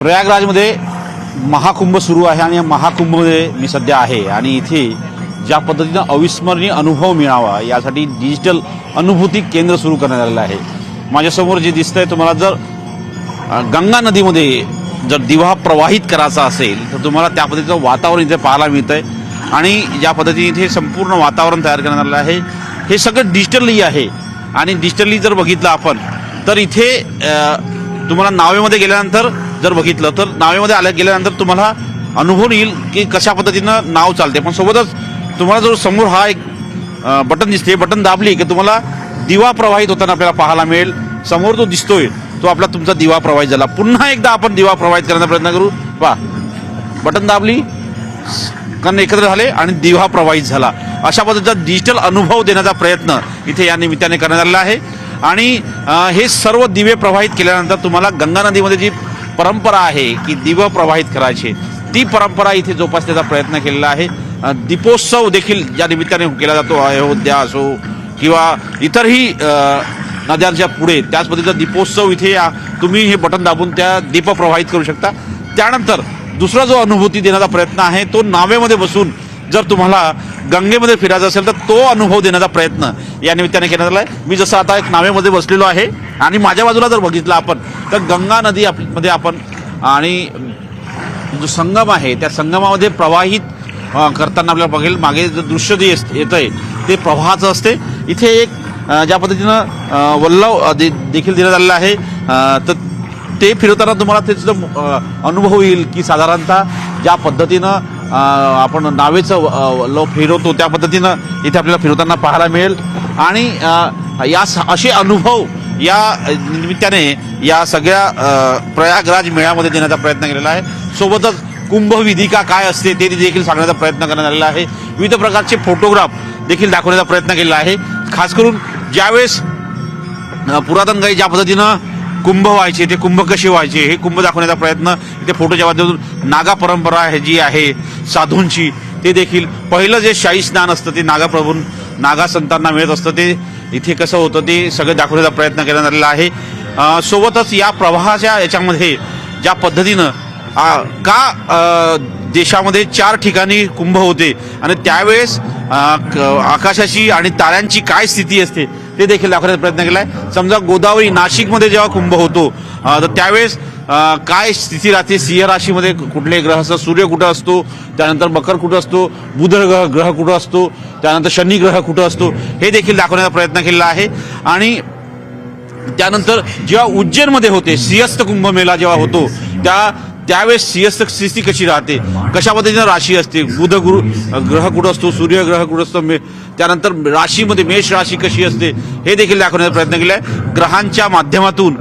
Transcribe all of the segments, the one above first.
प्रयागराजमध्ये महाकुंभ सुरू आहे आणि या महाकुंभमध्ये मी सध्या आहे आणि इथे ज्या पद्धतीनं अविस्मरणीय अनुभव मिळावा यासाठी डिजिटल अनुभूती केंद्र सुरू करण्यात आलेलं आहे। माझ्यासमोर जे दिसतंय तुम्हाला जर गंगा नदीमध्ये जर दिवा प्रवाहित करायचा असेल तर तुम्हाला त्या पद्धतीचं वातावरण इथे पाहायला मिळतंय आणि ज्या पद्धतीने इथे संपूर्ण वातावरण तयार करण्यात आलेलं आहे हे सगळं डिजिटली आहे आणि डिजिटली जर बघितलं आपण तर इथे तुम्हाला नावेमध्ये गेल्यानंतर जर बघितलं तर नावेमध्ये गेल्यानंतर तुम्हाला अनुभव येईल की कशा पद्धतीनं नाव चालते। पण सोबतच तुम्हाला जो समोर हा एक बटन दिसते, बटन दाबली की तुम्हाला दिवा प्रवाहित होताना आपल्याला पाहायला मिळेल। समोर जो दिसतोय तो आपला तुमचा दिवा प्रवाहित झाला। पुन्हा एकदा आपण दिवा प्रवाहित करण्याचा प्रयत्न करू। पहा, बटन दाबली, कण एकत्र झाले आणि दिवा प्रवाहित झाला। अशा पद्धतीचा डिजिटल अनुभव देण्याचा प्रयत्न इथे या निमित्ताने करण्यात आलेला आहे आणि हे सर्व दिवे प्रवाहित केल्यानंतर तुम्हाला गंगा नदीमध्ये जी परंपरा आहे की दिवे प्रवाहित करायचे ती परंपरा इथे जोपासण्याचा प्रयत्न केलेला आहे। दीपोत्सव देखील या निमित्ताने केला जातो। अयोध्या असो किंवा इतरही नद्यांच्या पुढे त्याच पद्धतीचा दीपोत्सव इथे तुम्ही हे बटन दाबून त्या दीप प्रवाहित करू शकता। त्यानंतर दुसरा जो अनुभूती देण्याचा प्रयत्न आहे तो नावेमध्ये बसून जर तुम्हाला गंगेमध्ये फिरायचं असेल तर तो अनुभव देण्याचा प्रयत्न या निमित्ताने करण्यात आला आहे। मी जसं आता एक नावेमध्ये बसलेलो आहे आणि माझ्या बाजूला जर बघितलं आपण तर गंगा नदी मध्ये आपण आणि जो संगम आहे त्या संगमामध्ये प्रवाहित करताना आपल्याला बघेल मागे जे दृश्य जे येतंय ते प्रवाहाचं असते। इथे एक ज्या पद्धतीनं वल्लव देखील देण्यात आलेलं आहे तर ते फिरताना तुम्हाला त्याचा अनुभव येईल की साधारणतः ज्या पद्धतीनं आपण नावेचं लो फिरवतो त्या पद्धतीनं इथे आपल्याला फिरवताना पाहायला मिळेल आणि या असे अनुभव या निमित्ताने या सगळ्या प्रयागराज मेळ्यामध्ये देण्याचा प्रयत्न केलेला आहे। सोबतच कुंभविधिका काय असते ते देखील सांगण्याचा प्रयत्न करण्यात आलेला आहे। विविध प्रकारचे फोटोग्राफ देखील दाखवण्याचा प्रयत्न केलेला आहे। खास करून ज्यावेळेस पुरातन काही ज्या पद्धतीनं कुंभ व्हायचे ते कुंभ कसे व्हायचे हे कुंभ दाखवण्याचा प्रयत्न इथे फोटोच्या माध्यमातून नागा परंपरा आहे जी आहे साधूंची ते देखील पहिलं जे शाही स्नान असतं ते नागाप्रभून नागा संतांना मिळत असतं ते इथे कसं होतं ते सगळं दाखवण्याचा प्रयत्न करण्यात आलेला आहे। सोबतच या प्रवाहाच्या याच्यामध्ये ज्या पद्धतीनं का देशामध्ये 4 ठिकाणी कुंभ होते आणि त्यावेळेस आकाशाची आणि ताऱ्यांची काय स्थिती असते ते देखील दाखवण्याचा प्रयत्न केला आहे। समजा गोदावरी नाशिकमध्ये जेव्हा कुंभ होतो तर त्यावेळेस काय स्थिती राहते, सिंह राशीमध्ये कुठले ग्रह असतात, सूर्य कुठं असतो, त्यानंतर मकर कुठं असतो, बुध ग्रह कुठं असतो, त्यानंतर शनी ग्रह कुठं असतो हे देखील दाखवण्याचा प्रयत्न केलेला आहे। आणि त्यानंतर जेव्हा उज्जैनमध्ये होते सिंहस्थ कुंभमेळा जेव्हा होतो त्यावेळेस सिंहस्थ स्थिती कशी राहते, कशा पद्धतीनं राशी असते, बुध ग्रह कुठं असतो, सूर्य ग्रह कुठं असतो, त्यानंतर राशीमध्ये मेष राशी कशी असते हे देखील दाखवण्याचा प्रयत्न केला आहे ग्रहांच्या माध्यमातून।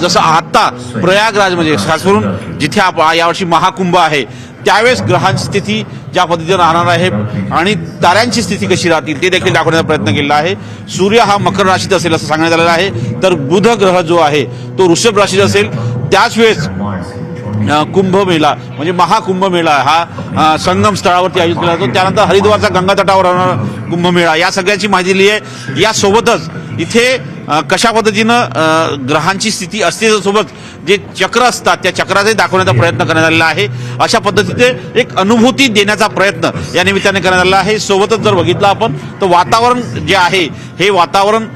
जसं आता प्रयागराज म्हणजे खास करून जिथे यावर्षी महाकुंभ आहे त्यावेळेस ग्रहांची स्थिती ज्या पद्धतीने राहणार आहे आणि ताऱ्यांची स्थिती कशी राहतील ते देखील दाखवण्याचा प्रयत्न केला आहे। सूर्य हा मकर राशीत असेल असं सांगण्यात आलेलं आहे तर बुध ग्रह जो आहे तो वृषभ राशीत असेल। त्याच वेळेस कुंभमेळा म्हणजे महाकुंभमेळा हा संगम स्थळावरती आयोजित केला जातो। त्यानंतर हरिद्वारचा गंगा तटावर होणारा कुंभमेळा या सगळ्याची माहिती दिली आहे। यासोबतच इथे कशा पद्धतीनं ग्रहांची स्थिती असते सोबत जे चक्र असतात त्या चक्राचे दाखवण्याचा प्रयत्न करण्यात आलेला आहे। अशा पद्धतीने एक अनुभूती देण्याचा प्रयत्न या निमित्ताने करण्यात आलेला आहे। सोबतच जर बघितलं आपण तर वातावरण जे आहे हे वातावरण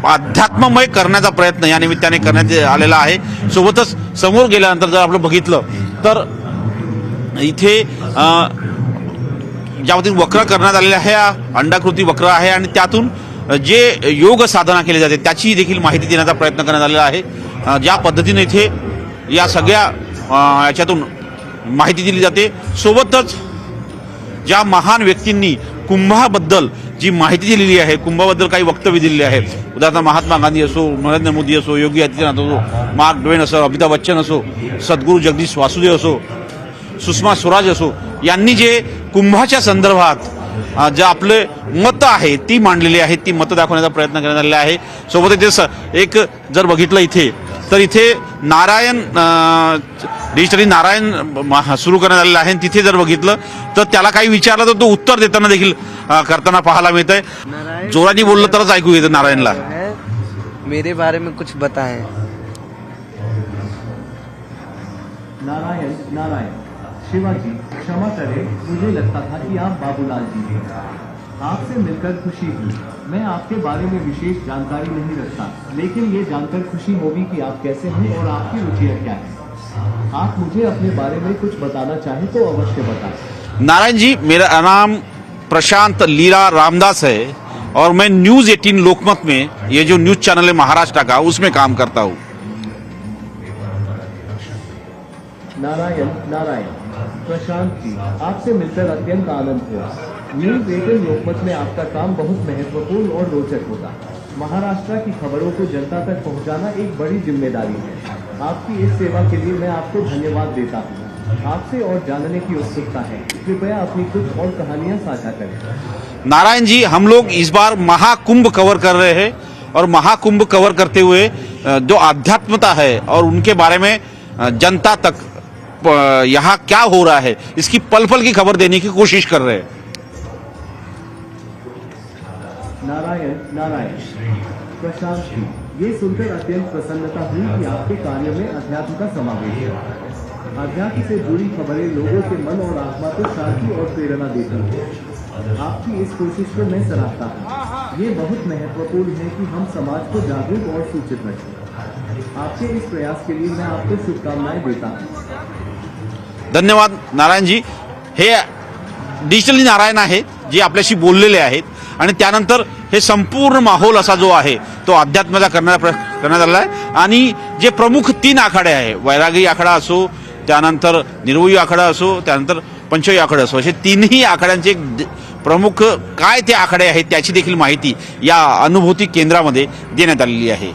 अध्यात्ममय करण्याचा प्रयत्न या निमित्ताने करण्यात आलेला आहे। सोबतच समोर गेल्यानंतर जर आपण बघितलं तर इथे ज्या पद्धतीने वक्र करण्यात आलेले आहे अंडाकृती वक्र आहे आणि त्यातून जे योग साधना केली जाते त्याची देखील माहिती देण्याचा प्रयत्न करण्यात आलेला आहे। ज्या पद्धतीने इथे या सगळ्या याच्यातून माहिती दिली जाते। सोबतच ज्या महान व्यक्तींनी कुंभाबद्दल जी माहिती दिलेली आहे, कुंभाबद्दल काही वक्तव्य दिलेली आहे, उदाहरणार्थ महात्मा गांधी असो, नरेंद्र मोदी असो, योगी आदित्यनाथ असो, मार्क ट्वेन असो, अमिताभ बच्चन असो, सद्गुरू जगदीश वासुदेव असो, सुषमा स्वराज असो, यांनी जे कुंभाच्या संदर्भात जे आपले मत आहे ती मांडलेली आहे ती मतं दाखवण्याचा प्रयत्न करण्यात आलेला आहे। सोबतच एक जर बघितलं इथे तर इथे नारायण डिजिटली नारायण सुरू करण्यात आलेला आहे। तिथे जर बघितलं तर त्याला काही विचारलं तर तो उत्तर देताना देखील करताना पाहायला मिळतंय। जोराने बोललं तरच ऐकू येतं नारायणला। मेरे बारे में कुछ बताएं। नारायण नारायण। शिवाजी क्षमा करें, मुझे लगता था कि आप बाबूलाल जी हैं। आपसे मिलकर खुशी हुई। मैं आपके बारे में विशेष जानकारी नहीं रखता, लेकिन ये जानकर खुशी होगी कि आप कैसे हैं और आपकी रुचियाँ क्या हैं। आप मुझे अपने बारे में कुछ बताना चाहें तो अवश्य बताएं। नारायण जी, मेरा नाम प्रशांत लीला रामदास है और मैं न्यूज़ 18 लोकमत में, ये जो न्यूज़ चैनल है महाराष्ट्र का, उसमें काम करता हूँ। नारायण नारायण। प्रशांत जी, आपसे मिलकर अत्यंत आनंद हुआ। न्यूज़ 18 लोकमत में आपका काम बहुत महत्वपूर्ण और रोचक होगा। महाराष्ट्र की खबरों को जनता तक पहुंचाना एक बड़ी जिम्मेदारी है। आपकी इस सेवा के लिए मैं आपको धन्यवाद देता हूँ। आपसे और जानने की उत्सुकता है, कृपया अपनी कुछ और कहानियाँ साझा करें। नारायण जी, हम लोग इस बार महाकुंभ कवर कर रहे हैं और महाकुंभ कवर करते हुए जो आध्यात्मता है और उनके बारे में जनता तक यहाँ क्या हो रहा है इसकी पल पल की खबर देने की कोशिश कर रहे हैं। नारायण नारायण। प्रशांत जी, ये सुनकर अत्यंत प्रसन्नता हुई कि आपके कार्य में अध्यात्म का समावेश है। अध्यात्म से जुड़ी खबरें लोगों के मन और आत्मा को शांति और प्रेरणा देती हैं। आपकी इस कोशिश को मैं सराहता हूँ। ये बहुत महत्वपूर्ण है कि हम समाज को जागरूक और सूचित रखें। आपके इस प्रयास के लिए मैं आपको शुभकामनाएं देता हूँ। धन्यवाद नारायण जी। हे डिजिटली नारायण आहेत जे आपल्याशी बोललेले आहेत आणि त्यानंतर हे संपूर्ण माहोल असा जो आहे तो अध्यात्माचा करण्यात आला आहे आणि जे प्रमुख 3 आखाडे आहे, वैरागी आखाडा असो, त्यानंतर निर्भयी आखाडा असो, त्यानंतर पंचवी आखाडा असो, असे 3ही आखाड्यांचे प्रमुख काय ते आखाडे आहेत त्याची देखील माहिती या अनुभूती केंद्रामध्ये देण्यात आलेली आहे।